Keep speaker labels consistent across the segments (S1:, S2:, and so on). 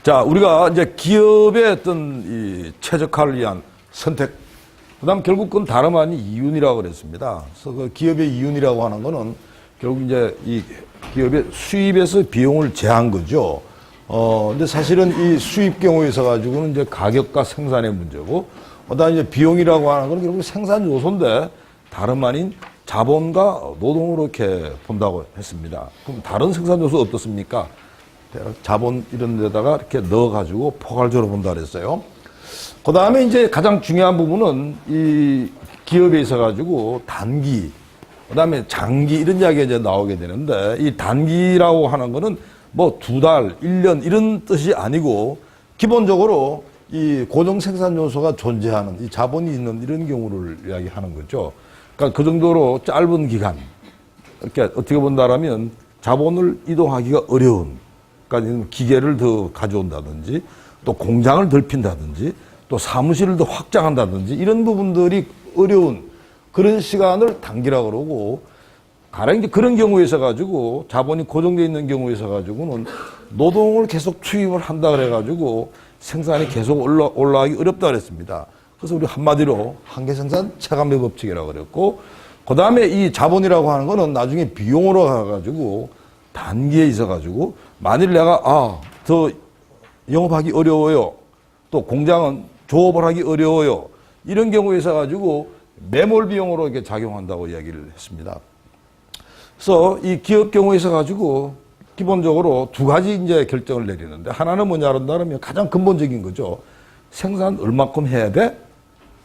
S1: 자, 우리가 이제 기업의 어떤 이 최적화를 위한 선택, 그 다음 결국 그건 다름 아닌 이윤이라고 그랬습니다. 그래서 그 기업의 이윤이라고 하는 거는 결국 이제 이 기업의 수입에서 비용을 제한 거죠. 근데 사실은 이 수입 경우에 있어 가지고는 이제 가격과 생산의 문제고, 그 다음에 이제 비용이라고 하는 건 결국 생산 요소인데 다름 아닌 자본과 노동으로 이렇게 본다고 했습니다. 그럼 다른 생산 요소 어떻습니까? 자본 이런 데다가 이렇게 넣어가지고 포괄적으로 본다 그랬어요. 그 다음에 이제 가장 중요한 부분은 이 기업에 있어가지고 단기, 그 다음에 장기 이런 이야기가 이제 나오게 되는데, 이 단기라고 하는 거는 뭐 2달, 1년 이런 뜻이 아니고 기본적으로 이 고정 생산 요소가 존재하는 이 자본이 있는 이런 경우를 이야기하는 거죠. 그러니까 그 정도로 짧은 기간, 이렇게 어떻게 본다라면 자본을 이동하기가 어려운, 그러니까 기계를 더 가져온다든지 또 공장을 넓힌다든지 또 사무실을 더 확장한다든지 이런 부분들이 어려운 그런 시간을 단기라고 그러고, 가령 이제 그런 경우에 있어 가지고 자본이 고정되어 있는 경우에 있어 가지고는 노동을 계속 투입을 한다 그래 가지고 생산이 계속 올라가기 어렵다 그랬습니다. 그래서 우리 한마디로 한계 생산 체감의 법칙이라고 그랬고, 그 다음에 이 자본이라고 하는 거는 나중에 비용으로 가가지고 단기에 있어 가지고 만일 내가 더 영업하기 어려워요, 또 공장은 조업을 하기 어려워요, 이런 경우에 있어 가지고 매몰 비용으로 이렇게 작용한다고 이야기를 했습니다. 그래서 이 기업 경우에 있어 가지고 기본적으로 두 가지 이제 결정을 내리는데, 하나는 뭐냐 한다면 가장 근본적인 거죠. 생산 얼마큼 해야 돼?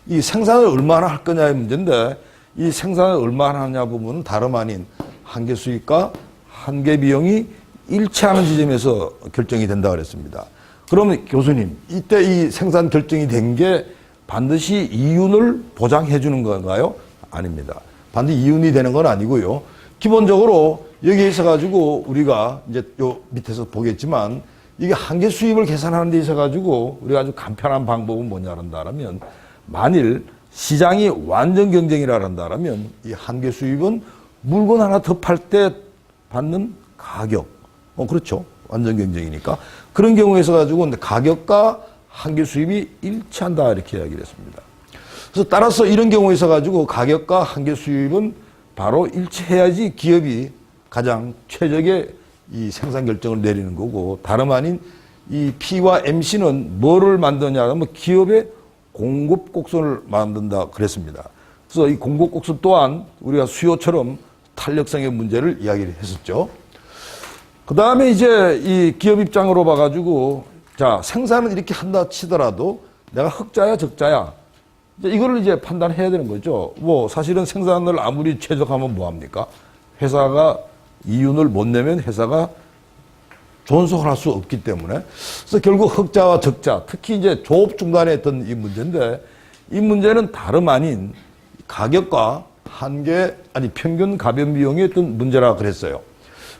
S1: 이 생산을 얼마나 할 거냐의 문제인데, 이 생산을 얼마나 하냐 부분은 다름 아닌 한계 수익과 한계 비용이 일치하는 지점에서 결정이 된다 그랬습니다. 그러면 교수님, 이때 이 생산 결정이 된 게 반드시 이윤을 보장해 주는 건가요? 아닙니다. 반드시 이윤이 되는 건 아니고요. 기본적으로 여기에 있어 가지고 우리가 이제 요 밑에서 보겠지만, 이게 한계 수입을 계산하는 데 있어 가지고 우리가 아주 간편한 방법은 뭐냐 한다면, 만일 시장이 완전 경쟁이라 한다면 이 한계 수입은 물건 하나 더 팔 때 받는 가격, 그렇죠, 완전 경쟁이니까 그런 경우에 있어 가지고 가격과 한계 수입이 일치한다 이렇게 이야기를 했습니다. 그래서 따라서 이런 경우에 있어 가지고 가격과 한계 수입은 바로 일치해야지 기업이 가장 최적의 이 생산 결정을 내리는 거고, 다름 아닌 이 P와 MC는 뭐를 만드냐 하면 기업의 공급 곡선을 만든다 그랬습니다. 그래서 이 공급 곡선 또한 우리가 수요처럼 탄력성의 문제를 이야기를 했었죠. 그 다음에 이제 이 기업 입장으로 봐가지고, 자, 생산을 이렇게 한다 치더라도 내가 흑자야 적자야, 이거를 이제 판단해야 되는 거죠. 뭐 사실은 생산을 아무리 최적화하면 뭐합니까? 회사가 이윤을 못 내면 회사가 존속을 할 수 없기 때문에, 그래서 결국 흑자와 적자, 특히 이제 조업 중단에 했던 이 문제인데, 이 문제는 다름 아닌 가격과 한계, 평균 가변 비용의 어떤 문제라 그랬어요.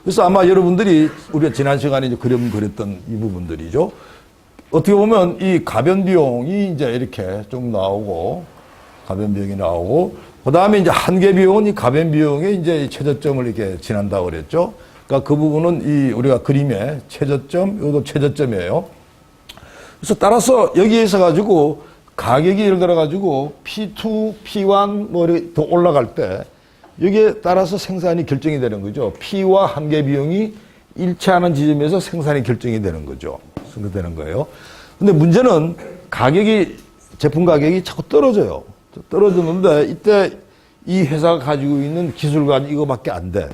S1: 그래서 아마 여러분들이 우리가 지난 시간에 이제 그림 그렸던 이 부분들이죠. 어떻게 보면 이 가변 비용이 이제 이렇게 좀 나오고, 가변 비용이 나오고, 그 다음에 이제 한계 비용은 이 가변 비용에 이제 최저점을 이렇게 지난다고 그랬죠. 그러니까 그 부분은 이 우리가 그림의 최저점, 이것도 최저점이에요. 그래서 따라서 여기에 있어 가지고 가격이 예를 들어 가지고 P2, P1 뭐 이렇게 더 올라갈 때 여기에 따라서 생산이 결정이 되는 거죠. P와 한계 비용이 일치하는 지점에서 생산이 결정이 되는 거죠. 되는 거예요. 근데 문제는 가격이, 제품 가격이 자꾸 떨어져요. 떨어지는데 이때 이 회사가 가지고 있는 기술과 이거밖에 안 돼.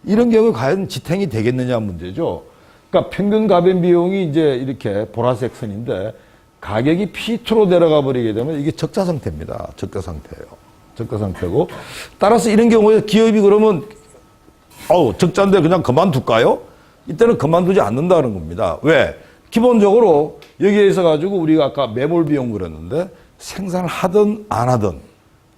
S1: 이런 경우에 과연 지탱이 되겠느냐 문제죠. 그러니까 평균 가변 비용이 이제 이렇게 보라색 선인데 가격이 P2로 내려가 버리게 되면 이게 적자 상태입니다. 적자 상태예요. 적자 상태고, 따라서 이런 경우에 기업이 그러면 적자인데 그냥 그만둘까요? 이때는 그만두지 않는다는 겁니다. 왜? 기본적으로 여기에 있어 가지고 우리가 아까 매몰 비용 그랬는데, 생산을 하든 안 하든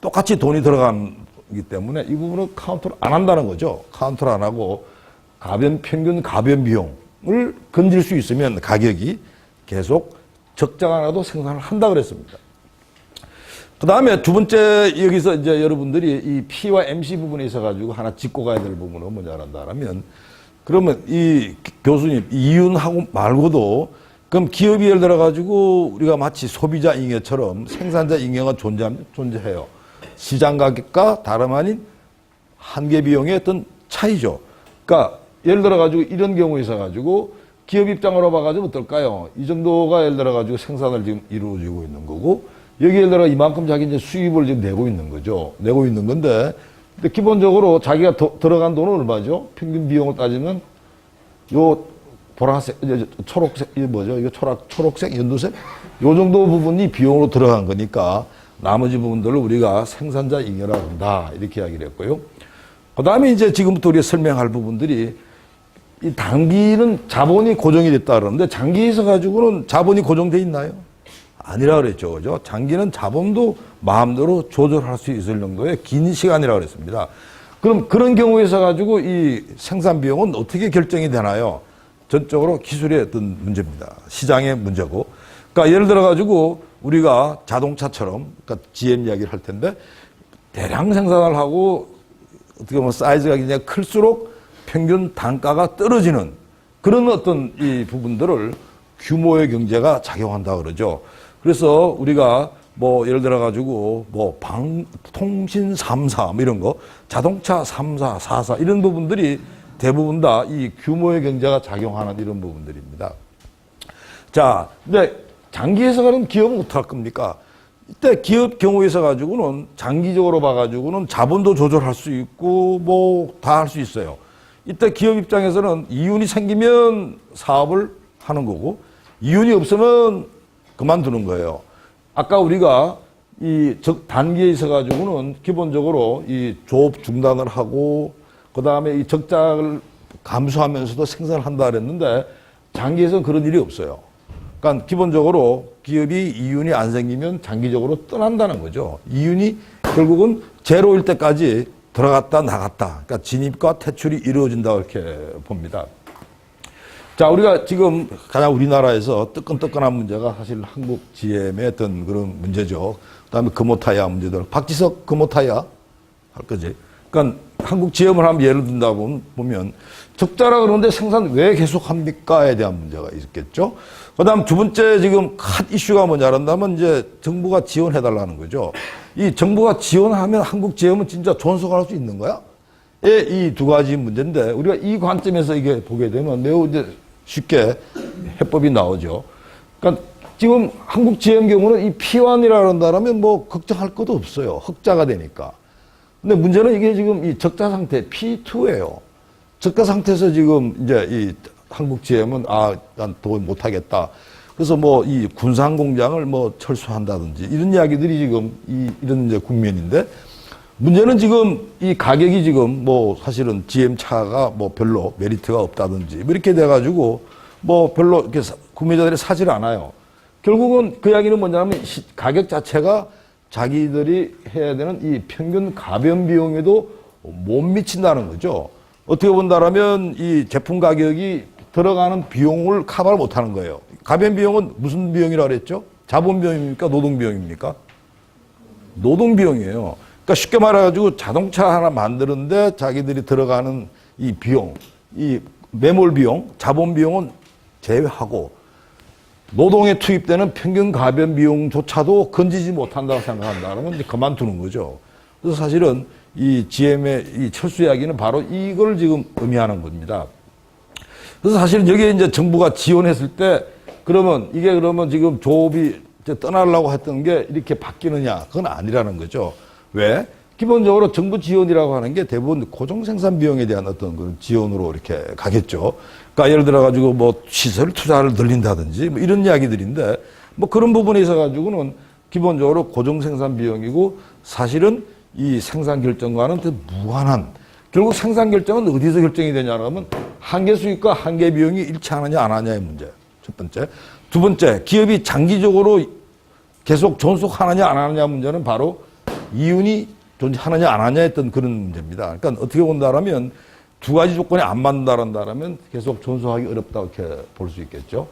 S1: 똑같이 돈이 들어가기 때문에 이 부분은 카운트를 안 한다는 거죠. 카운트를 안 하고 평균 가변 비용을 건질 수 있으면 가격이 계속 적자가 나도 생산을 한다 그랬습니다. 그 다음에 두 번째, 여기서 이제 여러분들이 이 P와 MC 부분에 있어가지고 하나 짚고 가야 될 부분은 뭐냐 한다면, 그러면 이 교수님, 이윤하고 말고도 그럼 기업이 예를 들어 가지고 우리가 마치 소비자 잉여처럼 생산자 잉여가 존재해요. 시장 가격과 다름 아닌 한계 비용의 어떤 차이죠. 그러니까 예를 들어 가지고 이런 경우에 있어 가지고 기업 입장으로 봐가지고 어떨까요? 이 정도가 예를 들어 가지고 생산을 지금 이루어지고 있는 거고 여기 예를 들어 이만큼 자기 이제 수입을 지금 내고 있는 거죠. 내고 있는 건데 근데 기본적으로 자기가 들어간 돈은 얼마죠? 평균 비용을 따지면 요 보라색, 초록색, 이게 뭐죠? 이거 초록색, 연두색? 요 정도 부분이 비용으로 들어간 거니까 나머지 부분들을 우리가 생산자 잉여라고 한다. 이렇게 이야기를 했고요. 그 다음에 이제 지금부터 우리가 설명할 부분들이 이 단기는 자본이 고정이 됐다 그러는데 장기에 있어 가지고는 자본이 고정돼 있나요? 아니라 그랬죠. 그죠? 장기는 자본도 마음대로 조절할 수 있을 정도의 긴 시간이라고 그랬습니다. 그럼 그런 경우에 있어 가지고 이 생산 비용은 어떻게 결정이 되나요? 전적으로 기술의 어떤 문제입니다. 시장의 문제고. 그러니까 예를 들어 가지고 우리가 자동차처럼 그러니까 GM 이야기를 할 텐데 대량 생산을 하고 어떻게 보면 사이즈가 굉장히 클수록 평균 단가가 떨어지는 그런 어떤 이 부분들을 규모의 경제가 작용한다 그러죠. 그래서 우리가 뭐 예를 들어 가지고 뭐 통신 3사 이런 거, 자동차 3사, 4사 이런 부분들이 대부분 다 이 규모의 경제가 작용하는 이런 부분들입니다. 자, 근데 장기 해석하는 기업은 어떡할 겁니까? 이때 기업 경우에 있어 가지고는 장기적으로 봐 가지고는 자본도 조절할 수 있고 뭐 다 할 수 있어요. 이때 기업 입장에서는 이윤이 생기면 사업을 하는 거고 이윤이 없으면 그만두는 거예요. 아까 우리가 이 단기에 있어 가지고는 기본적으로 이 조업 중단을 하고 그 다음에 이 적자를 감수하면서도 생산을 한다 그랬는데 장기에서는 그런 일이 없어요. 그러니까 기본적으로 기업이 이윤이 안 생기면 장기적으로 떠난다는 거죠. 이윤이 결국은 제로일 때까지 들어갔다 나갔다. 그러니까 진입과 퇴출이 이루어진다고 이렇게 봅니다. 자, 우리가 지금 가장 우리나라에서 뜨끈뜨끈한 문제가 사실 한국 GM의 어떤 그런 문제죠. 그 다음에 금호타이어 문제들. 박지석 금호타이어 할 거지. 그러니까 한국 GM을 한번 예를 든다 보면 적자라 그러는데 생산 왜 계속합니까에 대한 문제가 있겠죠. 그 다음 두 번째 지금 핫 이슈가 뭐냐 한다면 이제 정부가 지원해달라는 거죠. 이 정부가 지원하면 한국 GM은 진짜 존속할 수 있는 거야? 이 두 가지 문제인데 우리가 이 관점에서 이게 보게 되면 매우 이제 쉽게 해법이 나오죠. 그러니까 지금 한국 GM 경우는 이 P1이라 그런다면 뭐 걱정할 것도 없어요. 흑자가 되니까. 근데 문제는 이게 지금 이 적자 상태 P2예요. 적자 상태에서 지금 이제 이 한국 GM은 난 더 못하겠다. 그래서 뭐 이 군산 공장을 뭐 철수한다든지 이런 이야기들이 지금 이런 이제 국면인데 문제는 지금 이 가격이 지금 뭐 사실은 GM 차가 뭐 별로 메리트가 없다든지 뭐 이렇게 돼가지고 뭐 별로 이렇게 구매자들이 사질 않아요. 결국은 그 이야기는 뭐냐면 가격 자체가 자기들이 해야 되는 이 평균 가변 비용에도 못 미친다는 거죠. 어떻게 본다라면 이 제품 가격이 들어가는 비용을 커버를 못 하는 거예요. 가변 비용은 무슨 비용이라고 그랬죠? 자본 비용입니까? 노동 비용입니까? 노동 비용이에요. 그러니까 쉽게 말해가지고 자동차 하나 만드는데 자기들이 들어가는 이 비용, 이 매몰 비용, 자본 비용은 제외하고 노동에 투입되는 평균 가변 비용조차도 건지지 못한다고 생각한다. 그러면 이제 그만두는 거죠. 그래서 사실은 이 GM의 이 철수 이야기는 바로 이걸 지금 의미하는 겁니다. 그래서 사실 여기에 이제 정부가 지원했을 때 그러면 이게 그러면 지금 조업이 떠나려고 했던 게 이렇게 바뀌느냐? 그건 아니라는 거죠. 왜? 기본적으로 정부 지원이라고 하는 게 대부분 고정 생산 비용에 대한 어떤 그런 지원으로 이렇게 가겠죠. 그러니까 예를 들어 가지고 뭐 시설 투자를 늘린다든지 뭐 이런 이야기들인데 뭐 그런 부분에 있어 가지고는 기본적으로 고정 생산 비용이고 사실은 이 생산 결정과는 더 무관한 결국 생산 결정은 어디서 결정이 되냐면 한계 수익과 한계 비용이 일치하느냐 안 하느냐의 문제. 첫 번째. 두 번째, 기업이 장기적으로 계속 존속하느냐 안 하느냐 문제는 바로 이윤이 존재하느냐 안 하느냐 했던 그런 문제입니다. 그러니까 어떻게 본다라면 두 가지 조건이 안 맞는다라면 계속 존속하기 어렵다고 이렇게 볼 수 있겠죠.